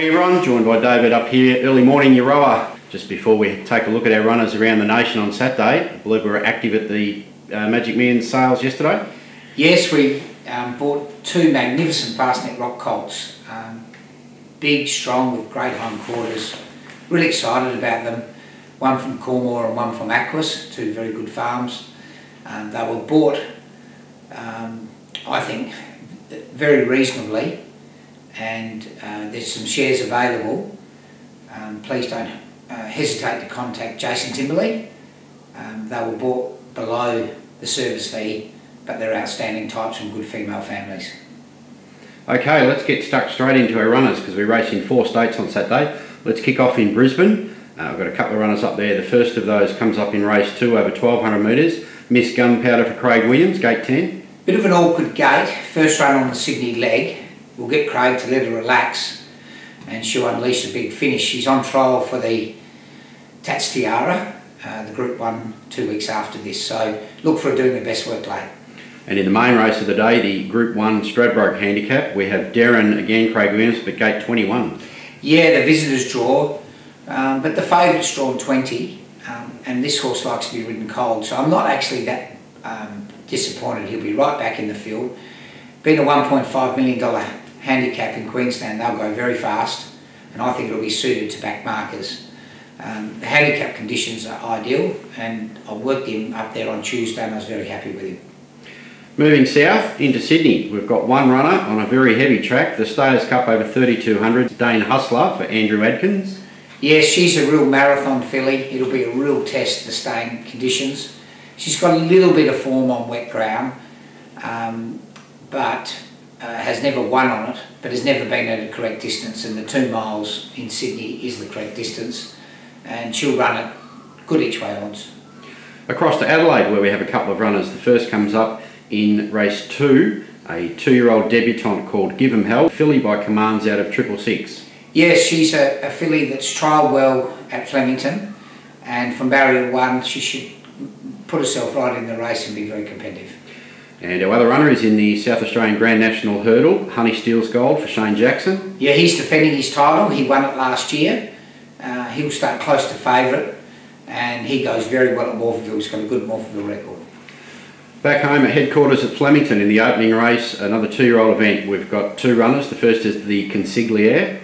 morning everyone, joined by David up here, early morning Euroa. Just before we take a look at our runners around the nation on Saturday, I believe we were active at the Magic Millions sales yesterday. Yes, we bought two magnificent fastnet rock colts. Big, strong, with great hindquarters. Really excited about them. One from Cormor and one from Aquis, two very good farms. They were bought, I think, very reasonably, and there's some shares available. Please don't hesitate to contact Jason Timberley. They were bought below the service fee, but they're outstanding types from good female families. Okay, let's get stuck straight into our runners because we race in 4 states on Saturday. Let's kick off in Brisbane. We've got a couple of runners up there. The first of those comes up in race 2 over 1200 metres. Miss Gunpowder for Craig Williams, gate 10. Bit of an awkward gate, first run on the Sydney leg. We'll get Craig to let her relax and she'll unleash a big finish. She's on trial for the Tats Tiara, the Group 1 2 weeks after this, so look for her doing her best work late. And in the main race of the day, the Group 1 Stradbroke handicap, we have Darren, again Craig Williams, but gate 21. Yeah, the visitors draw, but the favourite's drawn 20, and this horse likes to be ridden cold, so I'm not actually that disappointed. He'll be right back in the field. Being a $1.5 million handicap in Queensland, they'll go very fast, and I think it'll be suited to back markers. The handicap conditions are ideal, and I worked him up there on Tuesday and I was very happy with him. Moving south into Sydney, we've got one runner on a very heavy track, the Stayers Cup over 3200, Dane Hustler for Andrew Adkins. Yes, she's a real marathon filly. It'll be a real test, the staying conditions. She's got a little bit of form on wet ground, but has never won on it, but has never been at a correct distance, and the 2 miles in Sydney is the correct distance, and she'll run it good each way odds. Across to Adelaide, where we have a couple of runners. The first comes up in race 2, a 2-year-old debutante called Give 'em Hell, filly by commands out of 666. Yes, she's a filly that's trialled well at Flemington, and from barrier 1 she should put herself right in the race and be very competitive. And our other runner is in the South Australian Grand National Hurdle, Honey Steals Gold for Shane Jackson. Yeah, he's defending his title. He won it last year. He'll start close to favourite, and he goes very well at Morpheville. He's got a good Morpheville record. Back home at headquarters at Flemington in the opening race, another 2-year-old event. We've got 2 runners. The first is the Consigliere.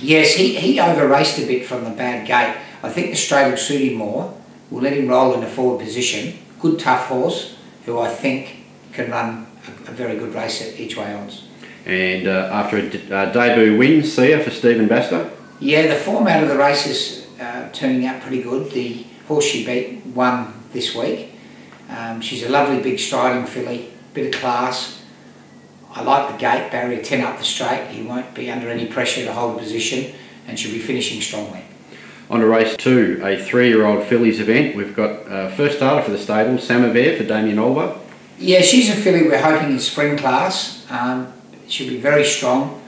Yes, he over-raced a bit from the bad gate. I think the straight will suit him more. We'll let him roll in a forward position. Good tough horse, who I think can run a very good race at each way odds. And after a debut win, Sia for Stephen Baster. Yeah, the form out of the race is turning out pretty good. The horse she beat won this week. She's a lovely big striding filly, bit of class. I like the gate, barrier 10 up the straight. He won't be under any pressure to hold a position, and she'll be finishing strongly. On to race 2, a 3-year-old fillies event. We've got first starter for the stable, Samovar for Damien Olver. Yeah, she's a filly we're hoping in spring class. She'll be very strong.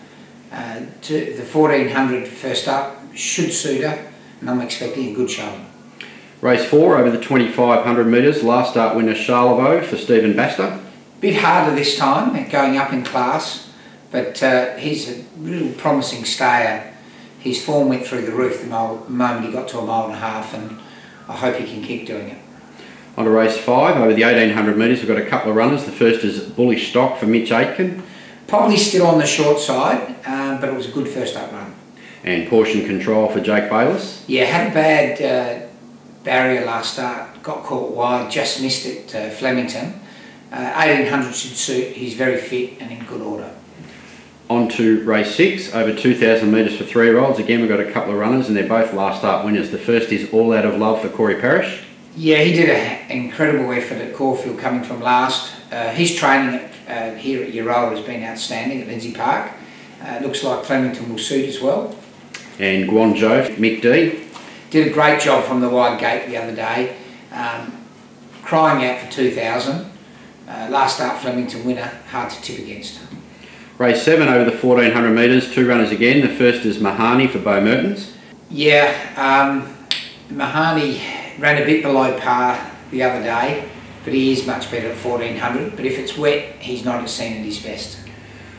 The 1400 first up should suit her, and I'm expecting a good showing. Race 4 over the 2500 metres, last start winner Charlevoix for Stephen Baster. Bit harder this time at going up in class, but he's a real promising stayer. His form went through the roof the moment he got to 1.5 miles, and I hope he can keep doing it. On to race 5 over the 1800 metres, we've got a couple of runners. The first is Bullish Stock for Mitch Aitken. Probably still on the short side, but it was a good first up run. And Portion Control for Jake Bayliss. Yeah, had a bad barrier last start, got caught wide, just missed it Flemington. 1800 should suit, he's very fit and in good order. On to race 6, over 2000 metres for 3-year-olds. Again, we've got a couple of runners and they're both last start winners. The first is All Out of Love for Corey Parrish. Yeah, he did an incredible effort at Caulfield coming from last. His training here at Euroa has been outstanding at Lindsay Park. Looks like Flemington will suit as well. And Guangzhou, Mick D. Did a great job from the wide gate the other day. Crying out for 2000. Last start Flemington winner, hard to tip against. Race 7 over the 1400 metres, 2 runners again. The first is Mahani for Bo Mertens. Yeah, Mahani ran a bit below par the other day, but he is much better at 1400. But if it's wet, he's not as seen at his best.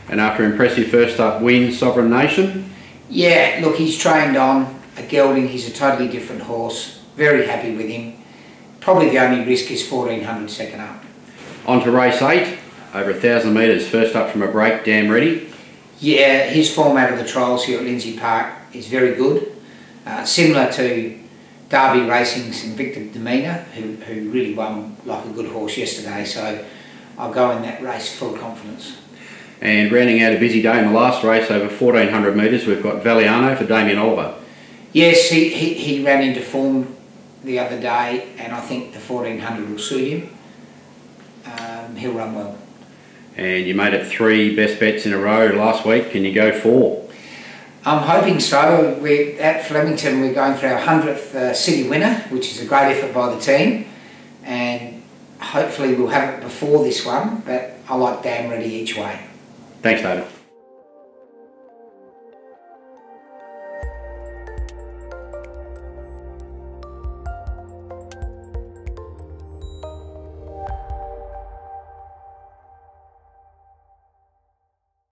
And after impressive first up win, Sovereign Nation. Yeah, look, he's trained on a gelding. He's a totally different horse. Very happy with him. Probably the only risk is 1400 second up. On to race 8, over 1,000 metres, first up from a break, Damn Ready. Yeah, his form out of the trials here at Lindsay Park is very good. Similar to Derby Racing's Invicta Demeanour, who really won like a good horse yesterday, so I'll go in that race full confidence. And rounding out a busy day in the last race, over 1,400 metres, we've got Valiano for Damien Oliver. Yes, he ran into form the other day, and I think the 1400 will suit him. He'll run well. And you made it 3 best bets in a row last week. Can you go 4? I'm hoping so. We're at Flemington. We're going for our 100th city winner, which is a great effort by the team, and hopefully we'll have it before this one. But I like Damn Ready each way. Thanks, David.